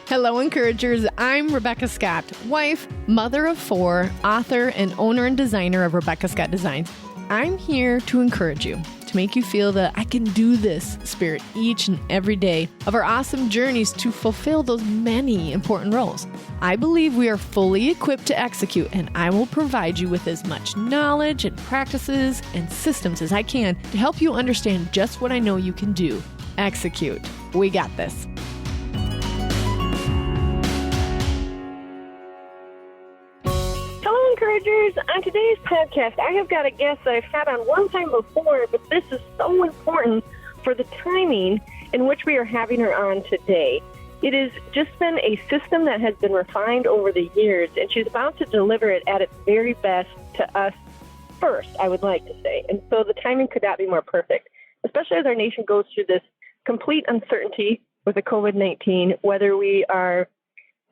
Hello, encouragers. I'm Rebecca Scott, wife, mother of 4, author, and owner and designer of Rebecca Scott Designs. I'm here to encourage you, to make you feel the I can do this spirit each and every day of our awesome journeys to fulfill those many important roles. I believe we are fully equipped to execute, and I will provide you with as much knowledge and practices and systems as I can to help you understand just what I know you can do. Execute. We got this. Hello, encouragers. On today's podcast, I have got a guest that I've had on one time before, but this is so important for the timing in which we are having her on today. It has just been a system that has been refined over the years, and she's about to deliver it at its very best to us first, I would like to say. And so the timing could not be more perfect, especially as our nation goes through this complete uncertainty with the COVID-19, whether we are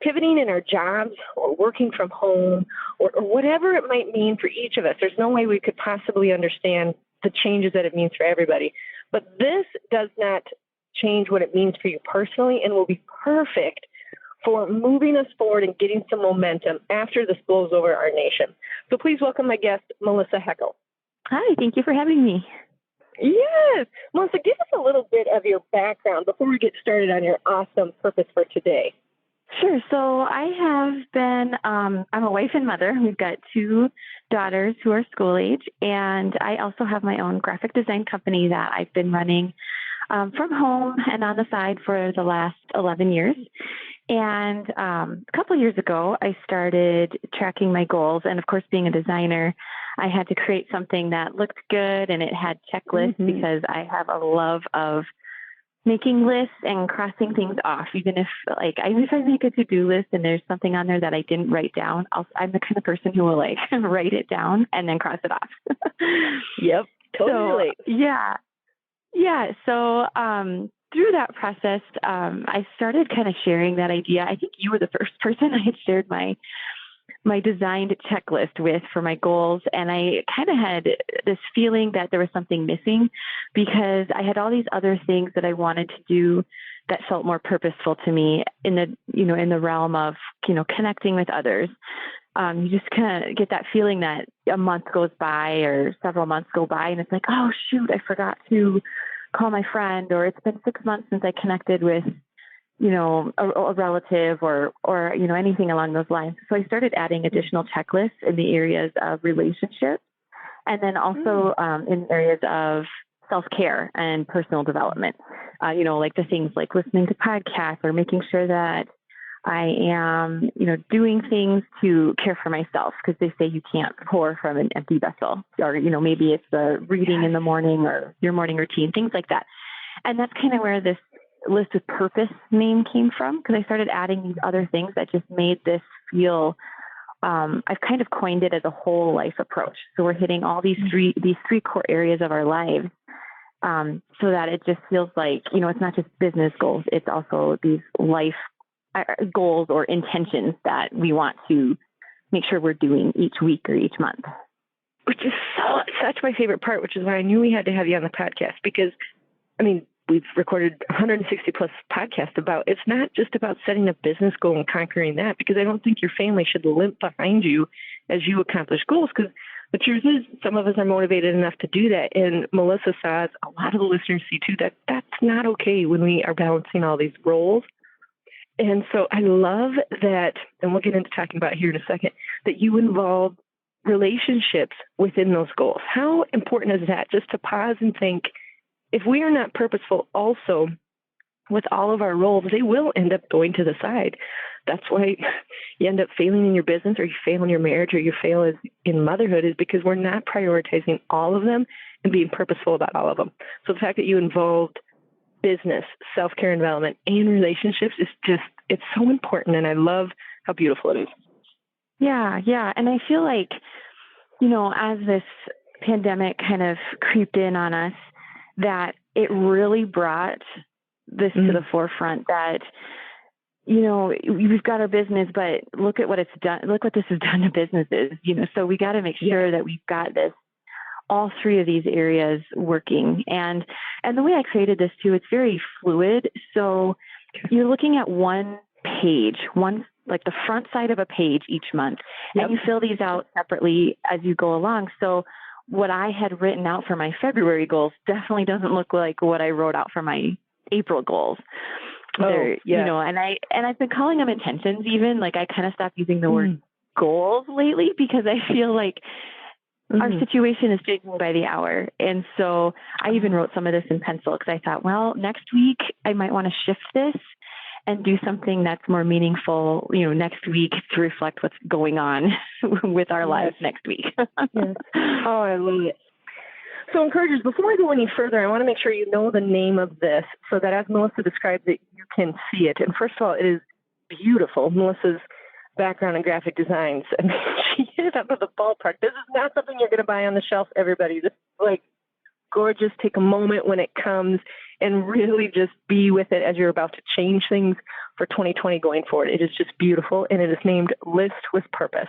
pivoting in our jobs or working from home or whatever it might mean for each of us. There's no way we could possibly understand the changes that it means for everybody. But this does not change what it means for you personally and will be perfect for moving us forward and getting some momentum after this blows over our nation. So please welcome my guest, Melissa Heckel. Hi, thank you for having me. Yes. Melissa, give us a little bit of your background before we get started on your awesome purpose for today. Sure. So I have been, I'm a wife and mother. We've got 2 daughters who are school age, and I also have my own graphic design company that I've been running from home and on the side for the last 11 years. And a couple of years ago, I started tracking my goals. And of course, being a designer, I had to create something that looked good and it had checklists because I have a love of making lists and crossing things off. Even if I make a to-do list and there's something on there that I didn't write down, I'm the kind of person who will write it down and then cross it off. Yep, totally. So, yeah. So through that process, I started kind of sharing that idea. I think you were the first person I had shared my designed checklist with for my goals. And I kind of had this feeling that there was something missing because I had all these other things that I wanted to do that felt more purposeful to me in the realm of, connecting with others. You just kind of get that feeling that a month goes by or several months go by and it's like, oh shoot, I forgot to call my friend, or it's been 6 months since I connected with a relative or anything along those lines. So I started adding additional checklists in the areas of relationships and then also in areas of self-care and personal development, like the things like listening to podcasts or making sure that I am, doing things to care for myself, because they say you can't pour from an empty vessel, or, maybe it's the reading in the morning or your morning routine, things like that. And that's kind of where this list with purpose name came from, because I started adding these other things that just made this feel, I've kind of coined it as a whole life approach. So we're hitting all these three core areas of our lives, so that it just feels like, it's not just business goals. It's also these life goals or intentions that we want to make sure we're doing each week or each month. Which is such my favorite part, which is why I knew we had to have you on the podcast, because, we've recorded 160 plus podcasts about, it's not just about setting a business goal and conquering that, because I don't think your family should limp behind you as you accomplish goals, because the truth is some of us are motivated enough to do that. And Melissa says, a lot of the listeners see too, that that's not okay when we are balancing all these roles. And so I love that, and we'll get into talking about it here in a second, that you involve relationships within those goals. How important is that, just to pause and think, if we are not purposeful also with all of our roles, they will end up going to the side. That's why you end up failing in your business, or you fail in your marriage, or you fail in motherhood, is because we're not prioritizing all of them and being purposeful about all of them. So the fact that you involved business, self-care and development, and relationships is just, it's so important. And I love how beautiful it is. Yeah. And I feel like, as this pandemic kind of creeped in on us, that it really brought this to the forefront that, we've got our business, but look at what it's done. Look what this has done to businesses, so we got to make sure that we've got this, all 3 of these areas working. And the way I created this too, it's very fluid. So you're looking at one page, one like the front side of a page each month. Yep. And you fill these out separately as you go along. So what I had written out for my February goals definitely doesn't look like what I wrote out for my April goals. You know, and I've been calling them intentions even. Like I kind of stopped using the word goals lately because I feel like our situation is changing by the hour. And so I even wrote some of this in pencil because I thought, well, next week I might want to shift this and do something that's more meaningful, you know, next week to reflect what's going on with our lives next week. Yes. Oh, I love it. So encouragers, before we go any further, I want to make sure you know the name of this so that as Melissa described it, you can see it. And first of all, it is beautiful. Melissa's background in graphic designs. I mean, she hit it out of the ballpark. This is not something you're going to buy on the shelf, everybody. This is like gorgeous. Take a moment when it comes and really just be with it as you're about to change things for 2020 going forward. It is just beautiful, and it is named List with Purpose.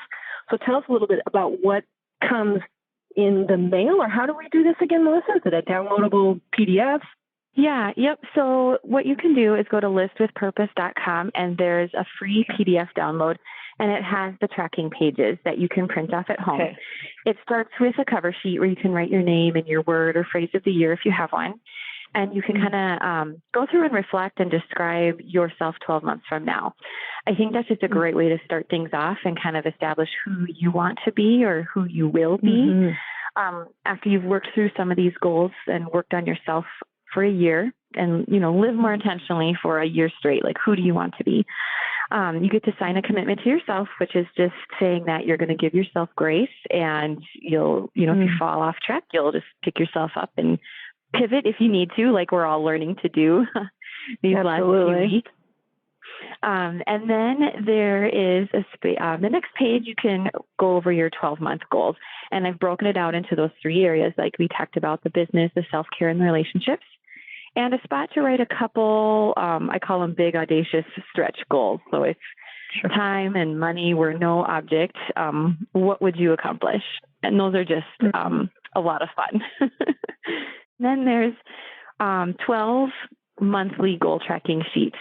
So tell us a little bit about what comes in the mail, or how do we do this again, Melissa? Is it a downloadable PDF? Yeah, yep. So what you can do is go to listwithpurpose.com, and there's a free PDF download, and it has the tracking pages that you can print off at home. Okay. It starts with a cover sheet where you can write your name and your word or phrase of the year if you have one. And you can kind of go through and reflect and describe yourself 12 months from now. I think that's just a great way to start things off and kind of establish who you want to be or who you will be. After you've worked through some of these goals and worked on yourself for a year and, you know, live more intentionally for a year straight, like who do you want to be? You get to sign a commitment to yourself, which is just saying that you're going to give yourself grace and you'll, you know, if you fall off track, you'll just pick yourself up and pivot if you need to, like we're all learning to do these last few weeks. And then there is the next page, you can go over your 12-month goals. And I've broken it out into those three areas, like we talked about: the business, the self-care, and the relationships. And a spot to write a couple, I call them big, audacious stretch goals. So if time and money were no object, what would you accomplish? And those are just a lot of fun. Then there's 12 monthly goal tracking sheets.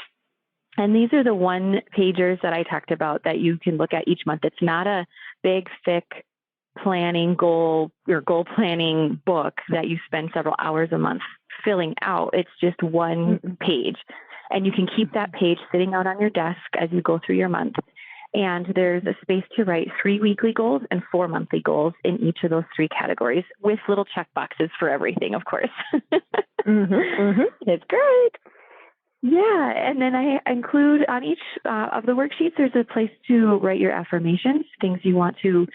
And these are the one-pagers that I talked about that you can look at each month. It's not a big, thick planning goal or goal planning book that you spend several hours a month filling out. It's just one page. And you can keep that page sitting out on your desk as you go through your month. And there's a space to write 3 weekly goals and 4 monthly goals in each of those 3 categories with little check boxes for everything, of course. It's great. Yeah. And then I include on each of the worksheets, there's a place to write your affirmations, things you want to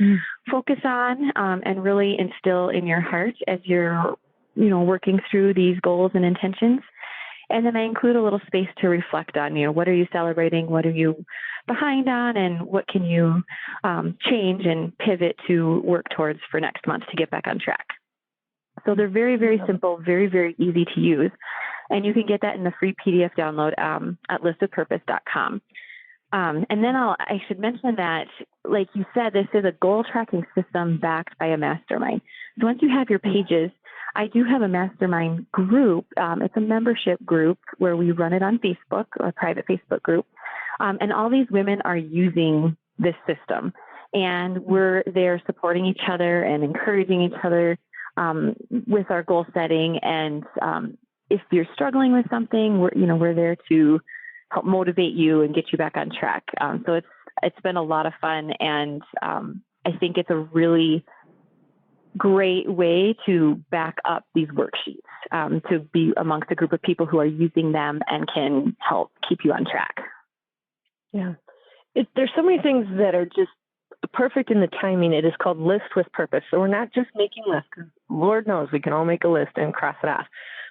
focus on and really instill in your heart as you're, you know, working through these goals and intentions. And then I include a little space to reflect on, you know, what are you celebrating? What are you behind on? And what can you change and pivot to work towards for next month to get back on track? So they're very, very simple, very, very easy to use. And you can get that in the free PDF download at listwithpurpose.com. And then I should mention that, like you said, this is a goal tracking system backed by a mastermind. So once you have your pages, I do have a mastermind group. It's a membership group where we run it on Facebook, a private Facebook group. And all these women are using this system. And we're there supporting each other and encouraging each other with our goal setting. And if you're struggling with something, we're there to help motivate you and get you back on track. So it's been a lot of fun. And I think it's a really great way to back up these worksheets, to be amongst a group of people who are using them and can help keep you on track. Yeah. There's so many things that are just perfect in the timing. It is called List with Purpose. So we're not just making lists, because Lord knows we can all make a list and cross it off.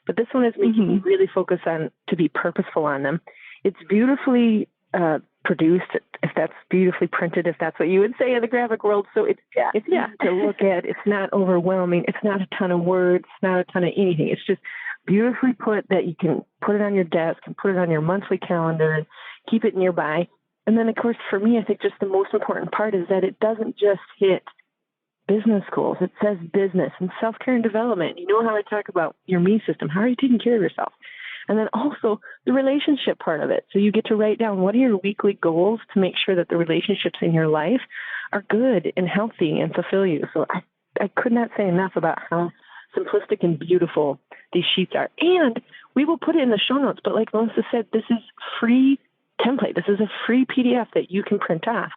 But this one is making me really focus on to be purposeful on them. It's beautifully produced, if that's beautifully printed, if that's what you would say in the graphic world. So it's easy to look at. It's not overwhelming. It's not a ton of words. It's not a ton of anything. It's just beautifully put that you can put it on your desk and put it on your monthly calendar and keep it nearby. And then, of course, for me, I think just the most important part is that it doesn't just hit business goals. It says business and self-care and development. You know how I talk about your me system. How are you taking care of yourself? And then also the relationship part of it. So you get to write down what are your weekly goals to make sure that the relationships in your life are good and healthy and fulfill you. So I could not say enough about how simplistic and beautiful these sheets are. And we will put it in the show notes, but like Melissa said, this is free template. This is a free PDF that you can print off.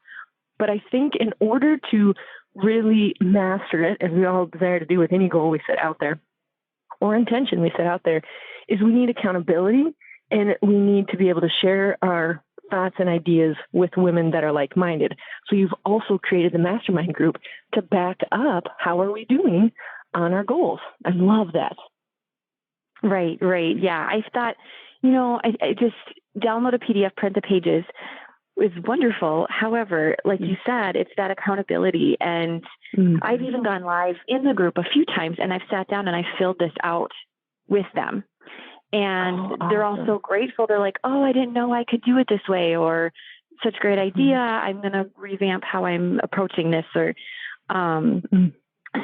But I think in order to really master it, as we all desire to do with any goal we set out there, or intention we set out there, is we need accountability, and we need to be able to share our thoughts and ideas with women that are like-minded. So you've also created the mastermind group to back up how are we doing on our goals. I love that. Right. Yeah. I thought, I just download a PDF, print the pages is wonderful. However, like you said, it's that accountability. And I've even gone live in the group a few times, and I've sat down and I filled this out with them. And they're all so grateful. They're like, oh, I didn't know I could do it this way, or such great idea. I'm going to revamp how I'm approaching this, or,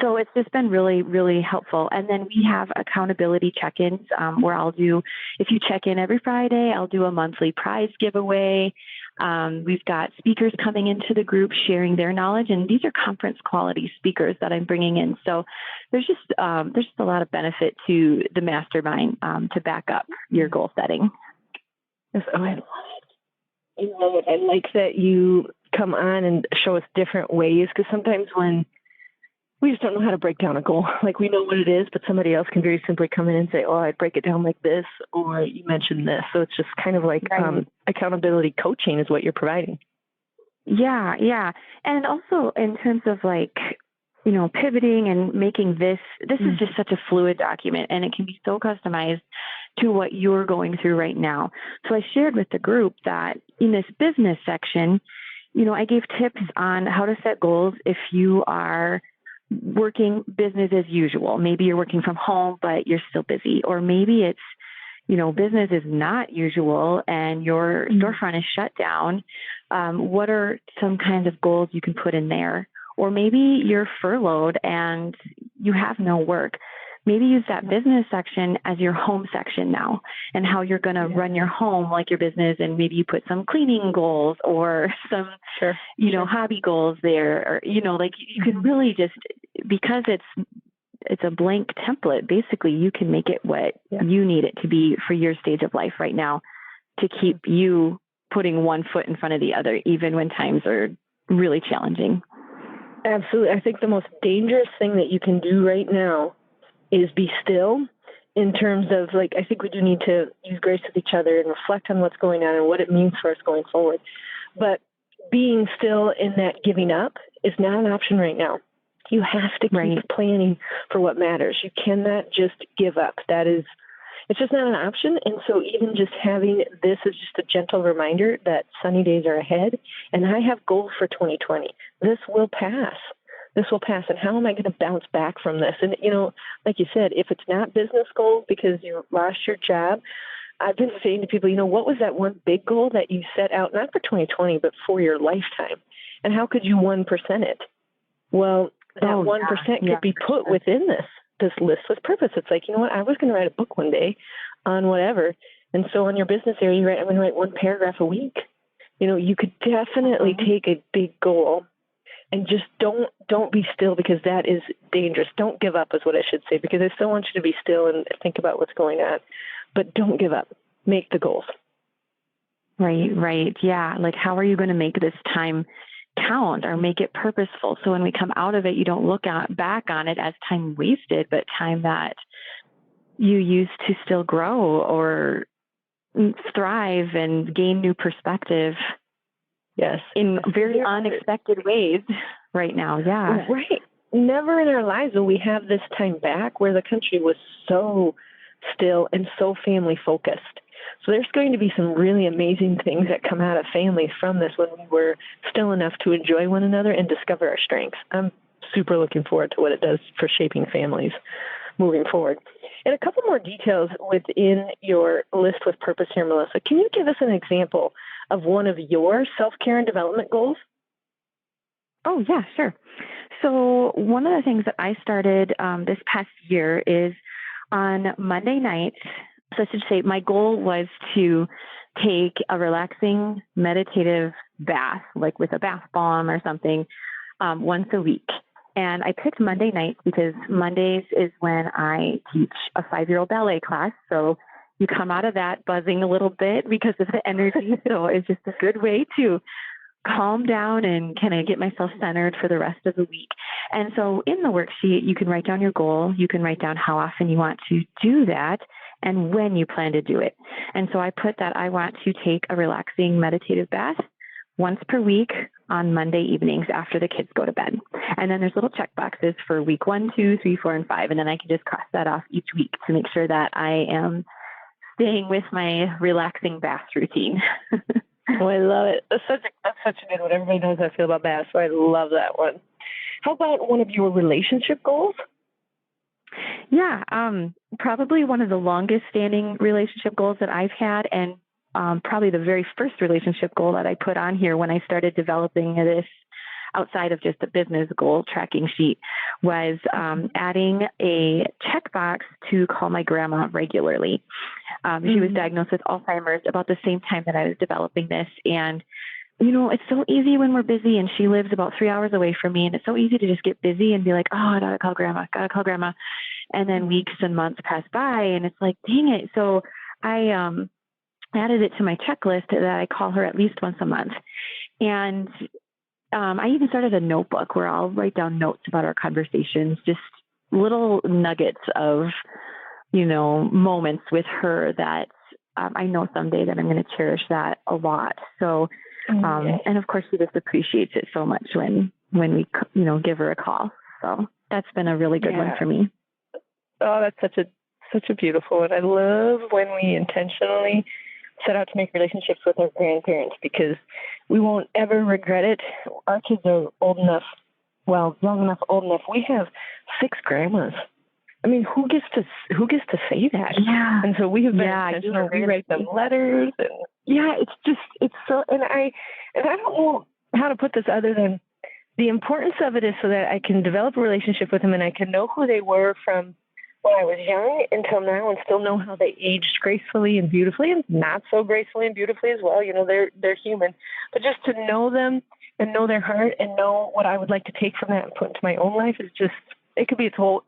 so it's just been really, really helpful. And then we have accountability check-ins where if you check in every Friday, I'll do a monthly prize giveaway. We've got speakers coming into the group sharing their knowledge, and these are conference quality speakers that I'm bringing in. So there's just a lot of benefit to the mastermind to back up your goal setting. Yes, I love it. I love it. I like that you come on and show us different ways, because sometimes when we just don't know how to break down a goal. Like, we know what it is, but somebody else can very simply come in and say, oh, I'd break it down like this, or you mentioned this. So it's just kind of like accountability coaching is what you're providing. Yeah. And also in terms of pivoting and making this is just such a fluid document, and it can be so customized to what you're going through right now. So I shared with the group that in this business section, I gave tips on how to set goals if you are working business as usual. Maybe you're working from home, but you're still busy. Or maybe it's, business is not usual and your storefront is shut down. What are some kinds of goals you can put in there? Or maybe you're furloughed and you have no work. Maybe use that business section as your home section now, and how you're going to run your home like your business. And maybe you put some cleaning goals or some, hobby goals there, or, you could really just, because it's a blank template, basically you can make it what you need it to be for your stage of life right now, to keep you putting one foot in front of the other, even when times are really challenging. Absolutely. I think the most dangerous thing that you can do right now is be still, in terms of I think we do need to use grace with each other and reflect on what's going on and what it means for us going forward. But being still in that giving up is not an option right now. You have to keep planning for what matters. You cannot just give up. It's just not an option. And so even just having this is just a gentle reminder that sunny days are ahead, and I have goals for 2020. This will pass. And how am I going to bounce back from this? And, like you said, if it's not business goals because you lost your job, I've been saying to people, what was that one big goal that you set out, not for 2020, but for your lifetime? And how could you 1% it? Well, that 1% could be put within this list with purpose. It's like, I was going to write a book one day on whatever. And so on your business area, I'm going to write one paragraph a week. You could definitely take a big goal. And just don't be still, because that is dangerous. Don't give up is what I should say, because I still want you to be still and think about what's going on. But don't give up. Make the goals. Right. Yeah. How are you going to make this time count or make it purposeful? So when we come out of it, you don't look back on it as time wasted, but time that you use to still grow or thrive and gain new perspective. Yes. In very unexpected ways right now. Yeah. Right. Never in our lives will we have this time back where the country was so still and so family focused. So there's going to be some really amazing things that come out of families from this, when we were still enough to enjoy one another and discover our strengths. I'm super looking forward to what it does for shaping families moving forward. And a couple more details within your list with purpose here, Melissa. Can you give us an example of one of your self-care and development goals? Oh, yeah, sure. So one of the things that I started this past year is on Monday nights, So I should say my goal was to take a relaxing meditative bath, like with a bath bomb or something, once a week. And I picked Monday nights because Mondays is when I teach a 5-year-old ballet class. So you come out of that buzzing a little bit because of the energy. So it's just a good way to calm down and kind of get myself centered for the rest of the week. And so in the worksheet, you can write down your goal. You can write down how often you want to do that and when you plan to do it. And so I put that I want to take a relaxing meditative bath once per week on Monday evenings after the kids go to bed. And then there's little check boxes for week 1, 2, 3, 4, and 5. And then I can just cross that off each week to make sure that I am staying with my relaxing bath routine. Oh, I love it. That's such a good one. Everybody knows how I feel about baths, so I love that one. How about one of your relationship goals? Yeah, probably one of the longest standing relationship goals that I've had, and probably the very first relationship goal that I put on here when I started developing this outside of just a business goal tracking sheet was adding a checkbox to call my grandma regularly. She was diagnosed with Alzheimer's about the same time that I was developing this. And, you know, it's so easy when we're busy, and she lives about 3 hours away from me. And it's so easy to just get busy and be like, oh, I gotta call grandma. And then weeks and months pass by, and it's like, dang it. So I added it to my checklist that I call her at least once a month. And I even started a notebook where I'll write down notes about our conversations, just little nuggets of, you know, moments with her that I know someday that I'm going to cherish that a lot. So, and of course, she just appreciates it so much when we, you know, give her a call. So that's been a really good one for me. Oh, that's such a beautiful one. I love when we intentionally set out to make relationships with our grandparents because we won't ever regret it. Our kids are young enough, old enough. We have 6 grandmas. I mean, who gets to say that? Yeah. And so we have been intentional. We write them letters, and it's so. And I don't know how to put this other than the importance of it is so that I can develop a relationship with them and I can know who they were from when I was young until now, and still know how they aged gracefully and beautifully, and not so gracefully and beautifully as well. You know, they're human, but just to know them and know their heart and know what I would like to take from that and put into my own life is just. It could be its whole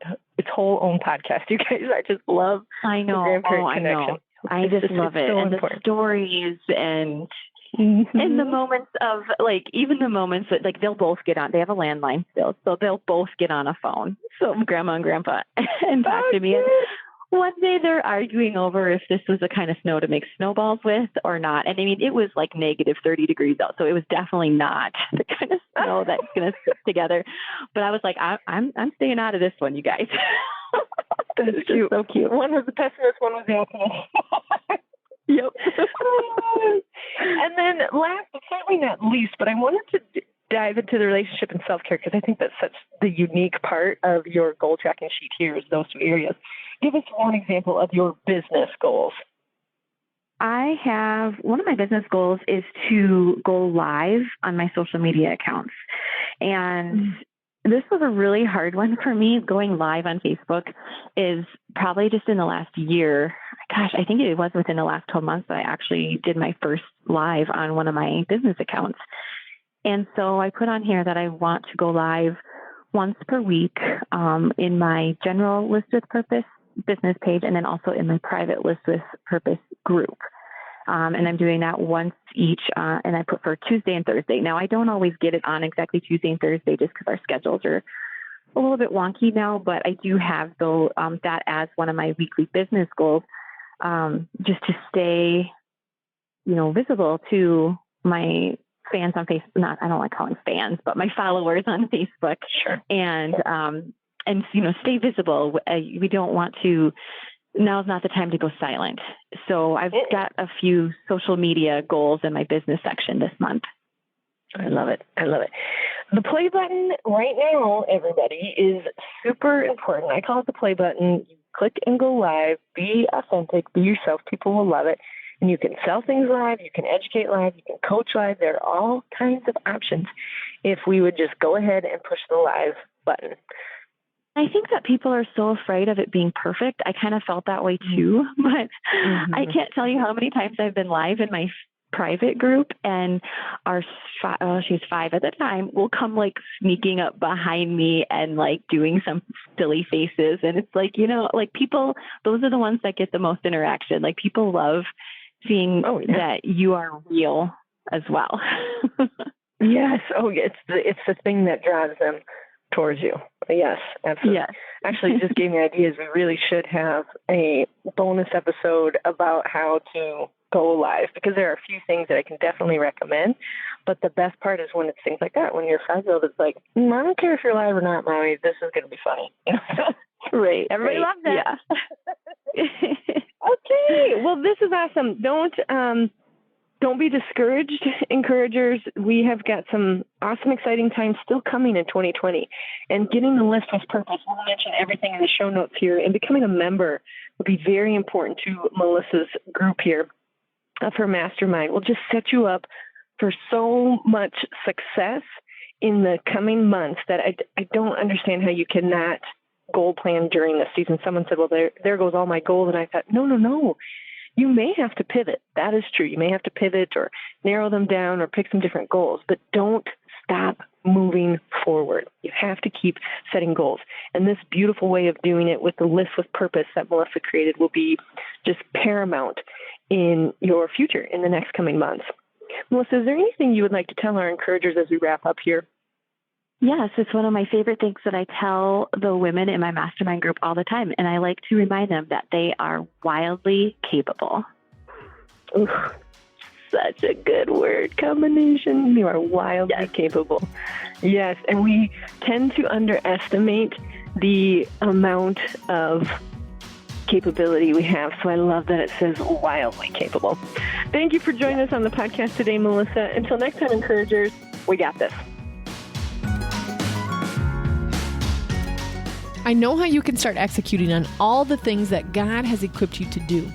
own podcast, you guys. I just love the grandparent connection. I just love it. So and important. The stories and the moments of, like, even the moments that, like, they'll both get on. They have a landline still, so they'll both get on a phone. So grandma and grandpa and talk to me. And one day they're arguing over if this was the kind of snow to make snowballs with or not. And I mean, it was like negative 30 degrees out, so it was definitely not the kind of snow that's going to stick together. But I was like, I'm staying out of this one, you guys. That's cute. So cute. One was the pessimist, one was the optimist. Yep. And then last, but certainly not least, but I wanted to dive into the relationship and self-care because I think that's such the unique part of your goal tracking sheet here is those 2 areas. Give us one example of your business goals. I have one of my business goals is to go live on my social media accounts. And this was a really hard one for me. Going live on Facebook is probably just in the last year. Gosh, I think it was within the last 12 months that I actually did my first live on one of my business accounts. And so I put on here that I want to go live once per week in my general list with purpose business page and then also in my private list with purpose group. And I'm doing that once each, and I put for Tuesday and Thursday. Now, I don't always get it on exactly Tuesday and Thursday just because our schedules are a little bit wonky now, but I do have that as one of my weekly business goals, just to stay, you know, visible to my fans on Facebook. I don't like calling fans, but my followers on Facebook. Sure. And you know, stay visible. We don't want to. Now's not the time to go silent. So I've got a few social media goals in my business section this month. I love it. The play button right now, everybody, is super important. I call it the play button. You click and go live. Be authentic. Be yourself. People will love it. And you can sell things live. You can educate live. You can coach live. There are all kinds of options if we would just go ahead and push the live button. I think that people are so afraid of it being perfect. I kind of felt that way too, but I can't tell you how many times I've been live in my private group and she's 5 at the time, will come like sneaking up behind me and like doing some silly faces. And it's like, like people, those are the ones that get the most interaction. Like people love seeing that you are real as well. Yes. Oh, it's the thing that drives them towards you. Yes, absolutely. Yes. Actually, you just gave me ideas. We really should have a bonus episode about how to go live, because there are a few things that I can definitely recommend. But the best part is when it's things like that, when you're 5-year-old, it's like, I don't care if you're live or not, Mommy, this is going to be funny. Right. Everybody loves that. Yeah. Okay. Well, this is awesome. Don't be discouraged, encouragers. We have got some awesome, exciting times still coming in 2020. And getting the list with purpose, we'll mention everything in the show notes here, and becoming a member will be very important to Melissa's group here of her mastermind. Will just set you up for so much success in the coming months that I don't understand how you cannot goal plan during this season. Someone said, well, there goes all my goals. And I thought, no. You may have to pivot. That is true. You may have to pivot or narrow them down or pick some different goals, but don't stop moving forward. You have to keep setting goals. And this beautiful way of doing it with the list with purpose that Melissa created will be just paramount in your future in the next coming months. Melissa, is there anything you would like to tell our encouragers as we wrap up here? Yes, it's one of my favorite things that I tell the women in my mastermind group all the time. And I like to remind them that they are wildly capable. Ooh, such a good word combination. You are wildly capable. Yes, and we tend to underestimate the amount of capability we have. So I love that it says wildly capable. Thank you for joining us on the podcast today, Melissa. Until next time, encouragers, we got this. I know how you can start executing on all the things that God has equipped you to do.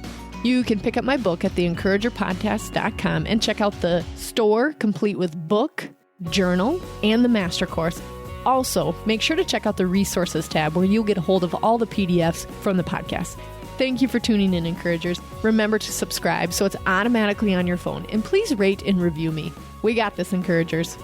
You can pick up my book at theencouragerpodcast.com and check out the store complete with book, journal, and the master course. Also, make sure to check out the resources tab where you'll get a hold of all the PDFs from the podcast. Thank you for tuning in, encouragers. Remember to subscribe so it's automatically on your phone. And please rate and review me. We got this, encouragers.